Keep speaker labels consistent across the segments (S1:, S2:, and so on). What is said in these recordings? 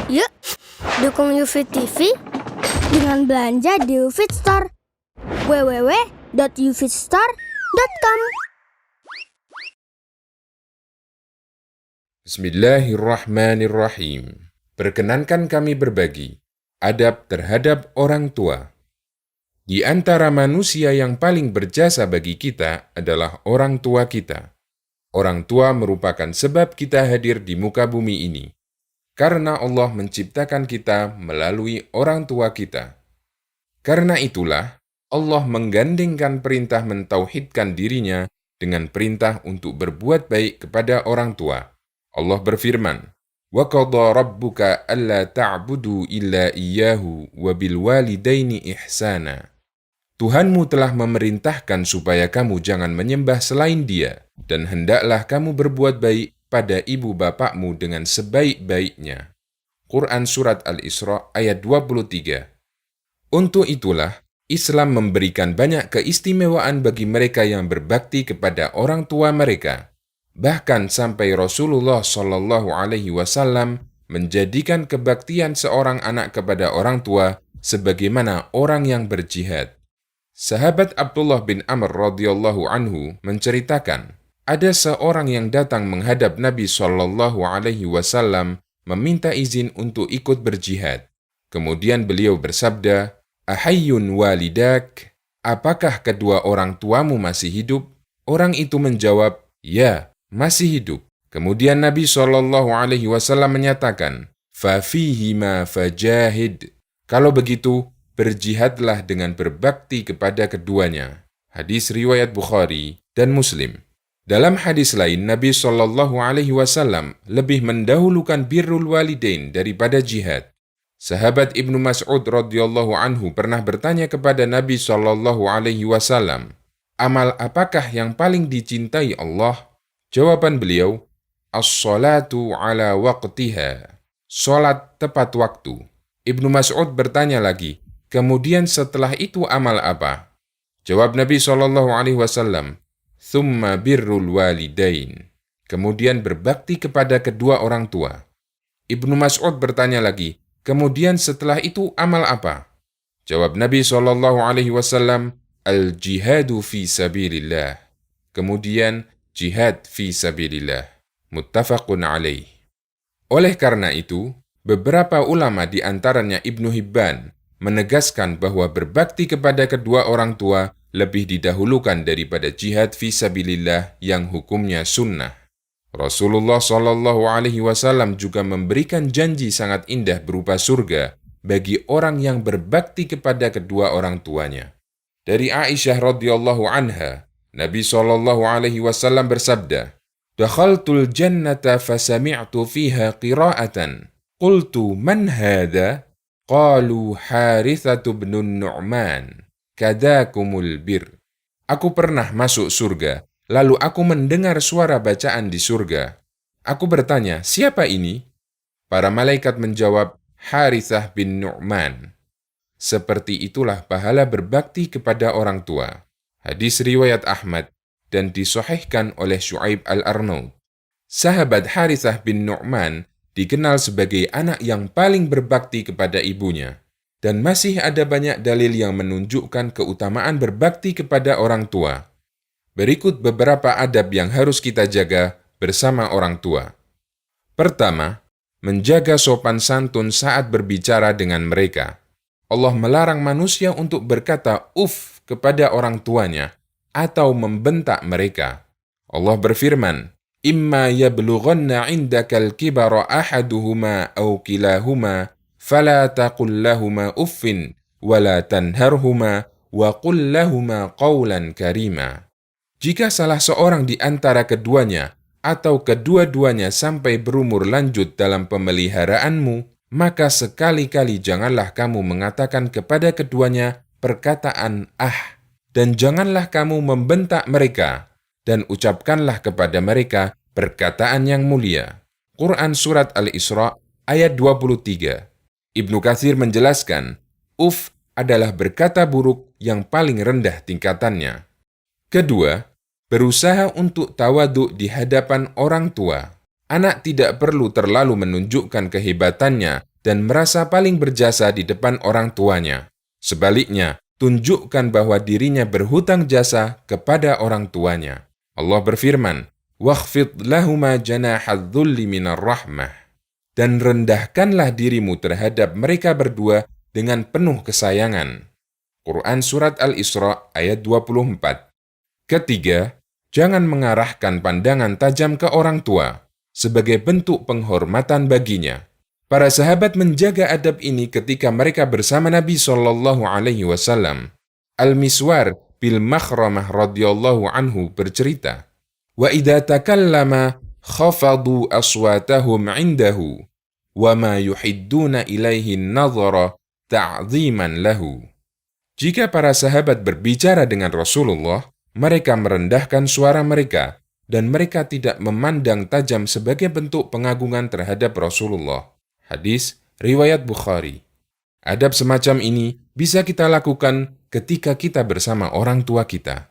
S1: Yuk, dukung UFIT TV dengan belanja di UFIT Store. www.ufitstore.com.
S2: Bismillahirrahmanirrahim. Perkenankan kami berbagi adab terhadap orang tua. Di antara manusia yang paling berjasa bagi kita adalah orang tua kita. Orang tua merupakan sebab kita hadir di muka bumi ini. Karena Allah menciptakan kita melalui orang tua kita. Karena itulah, Allah menggandengkan perintah mentauhidkan dirinya dengan perintah untuk berbuat baik kepada orang tua. Allah berfirman, وَقَضَى رَبُّكَ أَلَّا تَعْبُدُوا إِلَّا إِيَّاهُ وَبِالْوَالِدَيْنِ إِحْسَانًا. Tuhanmu telah memerintahkan supaya kamu jangan menyembah selain Dia, dan hendaklah kamu berbuat baik pada ibu bapakmu dengan sebaik-baiknya. Quran Surat Al-Isra ayat 23. Untuk itulah, Islam memberikan banyak keistimewaan bagi mereka yang berbakti kepada orang tua mereka. Bahkan sampai Rasulullah SAW menjadikan kebaktian seorang anak kepada orang tua sebagaimana orang yang berjihad. Sahabat Abdullah bin Amr radhiyallahu anhu menceritakan, ada seorang yang datang menghadap Nabi SAW meminta izin untuk ikut berjihad. Kemudian beliau bersabda, "Ahayyun walidak? Apakah kedua orang tuamu masih hidup?" Orang itu menjawab, "Ya, masih hidup." Kemudian Nabi SAW menyatakan, "Fafihima fajahid." Kalau begitu, berjihadlah dengan berbakti kepada keduanya. Hadis riwayat Bukhari dan Muslim. Dalam hadis lain, Nabi SAW lebih mendahulukan birrul walidain daripada jihad. Sahabat Ibnu Mas'ud radhiyallahu anhu pernah bertanya kepada Nabi SAW, amal apakah yang paling dicintai Allah? Jawaban beliau, as-salatu ala waqtiha, salat tepat waktu. Ibnu Mas'ud bertanya lagi, kemudian setelah itu amal apa? Jawab Nabi SAW, thumma birrul walidain, kemudian berbakti kepada kedua orang tua. Ibnu Mas'ud bertanya lagi, kemudian setelah itu amal apa? Jawab Nabi SAW, al-jihadu fi sabilillah, kemudian jihad fi sabilillah. Muttafaqun alaih. Oleh karena itu, beberapa ulama di antaranya Ibnu Hibban menegaskan bahwa berbakti kepada kedua orang tua lebih didahulukan daripada jihad fi sabilillah yang hukumnya sunnah. Rasulullah SAW juga memberikan janji sangat indah berupa surga bagi orang yang berbakti kepada kedua orang tuanya. Dari Aisyah radhiyallahu anha, Nabi SAW bersabda, "Dakhaltul jannata fasami'tu fiha qira'atan. Qultu man hadha? Qalu Harithatu bin Nu'man. Kadakumul bir." Aku pernah masuk surga, lalu aku mendengar suara bacaan di surga. Aku bertanya, siapa ini? Para malaikat menjawab, Harithah bin Nu'man. Seperti itulah pahala berbakti kepada orang tua. Hadis riwayat Ahmad dan disahihkan oleh Syu'aib al-Arnaud. Sahabat Harithah bin Nu'man dikenal sebagai anak yang paling berbakti kepada ibunya. Dan masih ada banyak dalil yang menunjukkan keutamaan berbakti kepada orang tua. Berikut beberapa adab yang harus kita jaga bersama orang tua. Pertama, menjaga sopan santun saat berbicara dengan mereka. Allah melarang manusia untuk berkata "uf" kepada orang tuanya atau membentak mereka. Allah berfirman, "Imma yablughanna 'indakal kibara ahaduhuma aw kilahuma fala taqul lahuma uffin wala tanharhuma wa qul lahuma qawlan karima." Jika salah seorang di antara keduanya atau kedua-duanya sampai berumur lanjut dalam pemeliharaanmu, maka sekali-kali janganlah kamu mengatakan kepada keduanya perkataan "ah", dan janganlah kamu membentak mereka, dan ucapkanlah kepada mereka perkataan yang mulia. Quran Surat Al-Isra ayat 23. Ibnu Katsir menjelaskan, uf adalah berkata buruk yang paling rendah tingkatannya. Kedua, berusaha untuk tawadhu di hadapan orang tua. Anak tidak perlu terlalu menunjukkan kehebatannya dan merasa paling berjasa di depan orang tuanya. Sebaliknya, tunjukkan bahwa dirinya berhutang jasa kepada orang tuanya. Allah berfirman, "Wakhfid lahuma janahadz dzulli minar rahmah." Dan rendahkanlah dirimu terhadap mereka berdua dengan penuh kesayangan. Quran Surat Al-Isra ayat 24. Ketiga, jangan mengarahkan pandangan tajam ke orang tua sebagai bentuk penghormatan baginya. Para sahabat menjaga adab ini ketika mereka bersama Nabi SAW. Al-Miswar bil Makhramah radhiyallahu anhu bercerita, "Wa idza takallama khafadu aswatahum 'indahu, wa ma yuhidduna ilaihi an-nadhara ta'dhiman lahu." Jika para sahabat berbicara dengan Rasulullah, mereka merendahkan suara mereka dan mereka tidak memandang tajam sebagai bentuk pengagungan terhadap Rasulullah. Hadis riwayat Bukhari. Adab semacam ini bisa kita lakukan ketika kita bersama orang tua kita.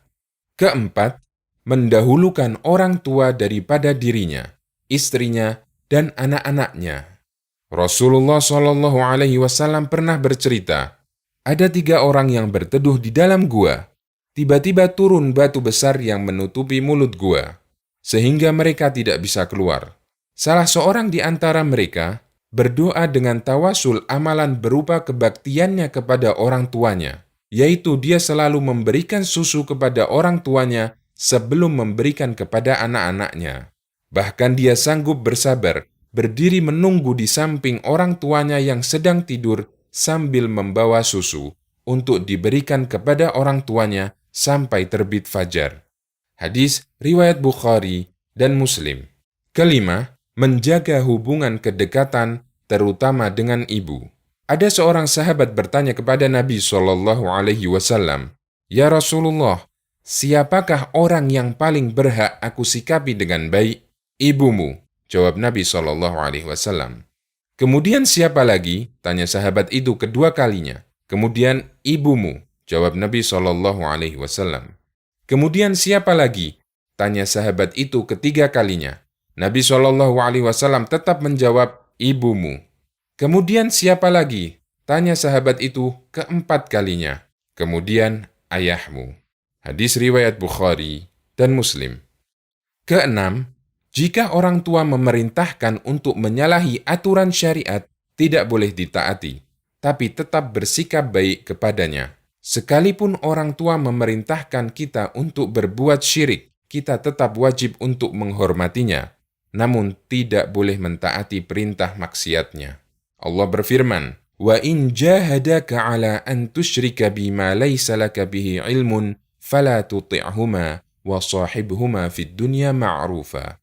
S2: Keempat, mendahulukan orang tua daripada dirinya, istrinya, dan anak-anaknya. Rasulullah SAW pernah bercerita, ada 3 orang yang berteduh di dalam gua. Tiba-tiba turun batu besar yang menutupi mulut gua, sehingga mereka tidak bisa keluar. Salah seorang di antara mereka berdoa dengan tawasul amalan berupa kebaktiannya kepada orang tuanya, yaitu dia selalu memberikan susu kepada orang tuanya sebelum memberikan kepada anak-anaknya. Bahkan dia sanggup bersabar, berdiri menunggu di samping orang tuanya yang sedang tidur sambil membawa susu untuk diberikan kepada orang tuanya sampai terbit fajar. Hadis riwayat Bukhari dan Muslim. Kelima, menjaga hubungan kedekatan terutama dengan ibu. Ada seorang sahabat bertanya kepada Nabi SAW, "Ya Rasulullah, siapakah orang yang paling berhak aku sikapi dengan baik?" "Ibumu," jawab Nabi SAW. "Kemudian siapa lagi?" tanya sahabat itu kedua kalinya. "Kemudian ibumu," jawab Nabi SAW. "Kemudian siapa lagi?" tanya sahabat itu ketiga kalinya. Nabi SAW tetap menjawab, "Ibumu." "Kemudian siapa lagi?" tanya sahabat itu keempat kalinya. "Kemudian ayahmu." Hadis riwayat Bukhari dan Muslim. Keenam, jika orang tua memerintahkan untuk menyalahi aturan syariat, tidak boleh ditaati, tapi tetap bersikap baik kepadanya. Sekalipun orang tua memerintahkan kita untuk berbuat syirik, kita tetap wajib untuk menghormatinya, namun tidak boleh mentaati perintah maksiatnya. Allah berfirman, "Wa in jahadaka 'ala an tusyrika bima laysa laka bihi 'ilmun, fala tuti'huma wa shahibhuma fid dunya ma'rufa."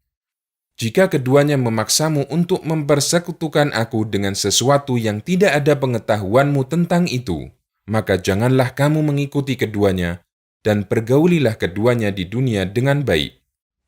S2: Jika keduanya memaksamu untuk mempersekutukan aku dengan sesuatu yang tidak ada pengetahuanmu tentang itu, maka janganlah kamu mengikuti keduanya dan pergaulilah keduanya di dunia dengan baik.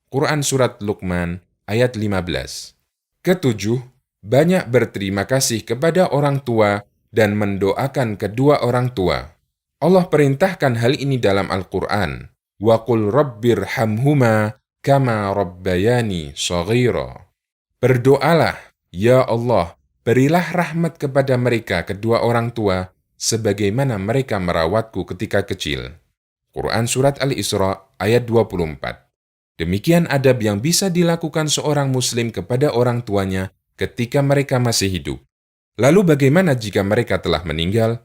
S2: Quran Surat Luqman ayat 15. Ketujuh, banyak berterima kasih kepada orang tua dan mendoakan kedua orang tua. Allah perintahkan hal ini dalam Al-Quran. "Wa qul rabbirhamhuma kama rabbayani shaghira." Berdoalah, "Ya Allah, berilah rahmat kepada mereka kedua orang tua, sebagaimana mereka merawatku ketika kecil." Quran Surat Al-Isra ayat 24. Demikian adab yang bisa dilakukan seorang muslim kepada orang tuanya ketika mereka masih hidup. Lalu bagaimana jika mereka telah meninggal?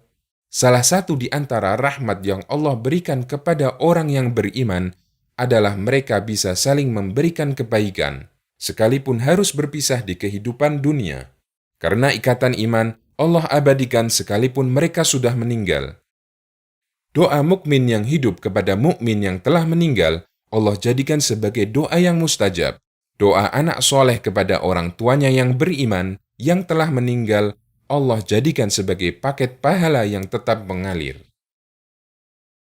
S2: Salah satu di antara rahmat yang Allah berikan kepada orang yang beriman adalah mereka bisa saling memberikan kebaikan, sekalipun harus berpisah di kehidupan dunia. Karena ikatan iman, Allah abadikan sekalipun mereka sudah meninggal. Doa mukmin yang hidup kepada mukmin yang telah meninggal, Allah jadikan sebagai doa yang mustajab. Doa anak soleh kepada orang tuanya yang beriman, yang telah meninggal, Allah jadikan sebagai paket pahala yang tetap mengalir.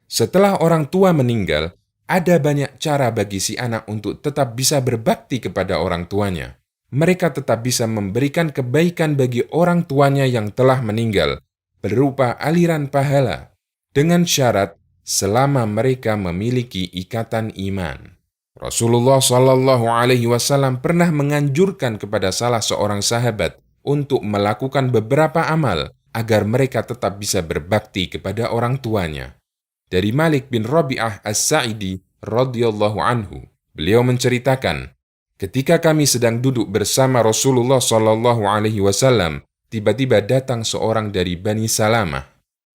S2: Setelah orang tua meninggal, ada banyak cara bagi si anak untuk tetap bisa berbakti kepada orang tuanya. Mereka tetap bisa memberikan kebaikan bagi orang tuanya yang telah meninggal, berupa aliran pahala, dengan syarat selama mereka memiliki ikatan iman. Rasulullah SAW pernah menganjurkan kepada salah seorang sahabat untuk melakukan beberapa amal agar mereka tetap bisa berbakti kepada orang tuanya. Dari Malik bin Rabi'ah As-Sa'idi radhiyallahu anhu, beliau menceritakan, ketika kami sedang duduk bersama Rasulullah sallallahu alaihi wasallam, tiba-tiba datang seorang dari Bani Salamah.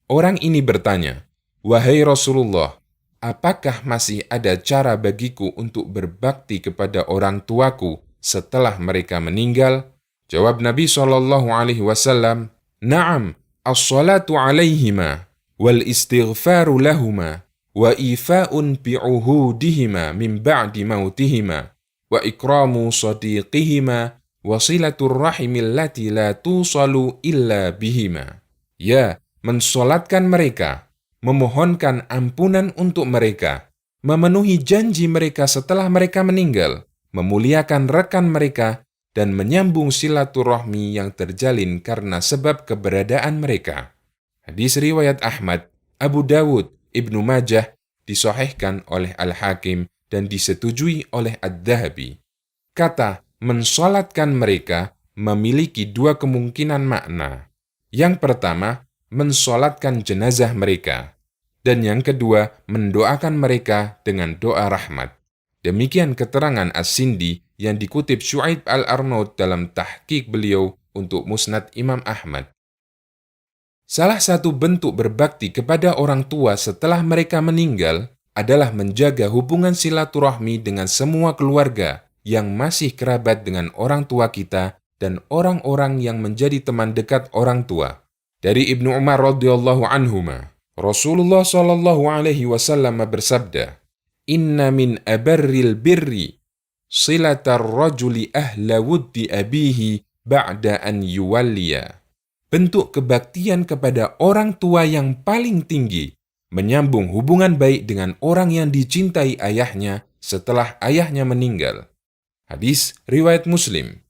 S2: Orang ini bertanya, "Wahai Rasulullah, apakah masih ada cara bagiku untuk berbakti kepada orang tuaku setelah mereka meninggal?" Jawab Nabi sallallahu alaihi wasallam, "Na'am, as-salatu alaihima wal istighfaru lahuma wa ifa'un bi'uhudihima min ba'di mautihima wa ikramu sadiqihima wa silatur rahimil lati la tusalu illa bihima." Ya, mensolatkan mereka, memohonkan ampunan untuk mereka, memenuhi janji mereka setelah mereka meninggal, memuliakan rekan mereka, dan menyambung silaturahmi yang terjalin karena sebab keberadaan mereka. Hadis riwayat Ahmad, Abu Dawud, Ibnu Majah, disahihkan oleh Al-Hakim dan disetujui oleh Ad-Dhahabi. Kata mensolatkan mereka memiliki dua kemungkinan makna. Yang pertama, mensolatkan jenazah mereka. Dan yang kedua, mendoakan mereka dengan doa rahmat. Demikian keterangan As-Sindi yang dikutip Syu'aib Al-Arnaud dalam tahqiq beliau untuk Musnad Imam Ahmad. Salah satu bentuk berbakti kepada orang tua setelah mereka meninggal adalah menjaga hubungan silaturahmi dengan semua keluarga yang masih kerabat dengan orang tua kita dan orang-orang yang menjadi teman dekat orang tua. Dari Ibnu Umar radhiyallahu anhuma, Rasulullah sallallahu alaihi wasallam bersabda, "Inna min abarril birri silatar rajuli ahla wuddi abihi ba'da an yuwalliya." Bentuk kebaktian kepada orang tua yang paling tinggi, menyambung hubungan baik dengan orang yang dicintai ayahnya setelah ayahnya meninggal. Hadis riwayat Muslim.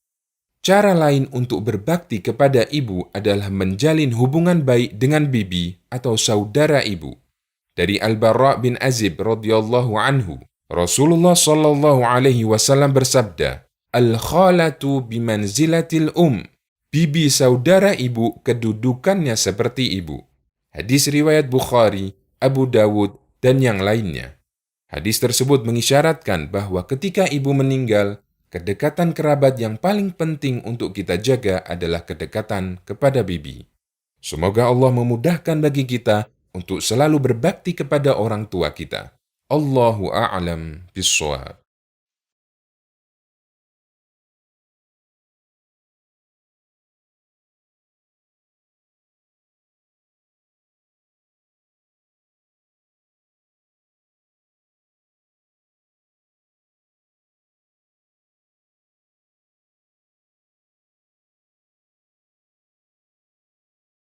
S2: Cara lain untuk berbakti kepada ibu adalah menjalin hubungan baik dengan bibi atau saudara ibu. Dari Al-Bara' bin Azib radhiyallahu anhu, Rasulullah sallallahu alaihi wasallam bersabda, "Al-khalatu bimanzilatil Bibi saudara ibu kedudukannya seperti ibu." Hadis riwayat Bukhari, Abu Dawud, dan yang lainnya. Hadis tersebut mengisyaratkan bahwa ketika ibu meninggal, kedekatan kerabat yang paling penting untuk kita jaga adalah kedekatan kepada bibi. Semoga Allah memudahkan bagi kita untuk selalu berbakti kepada orang tua kita. Allahu a'lam bishawab.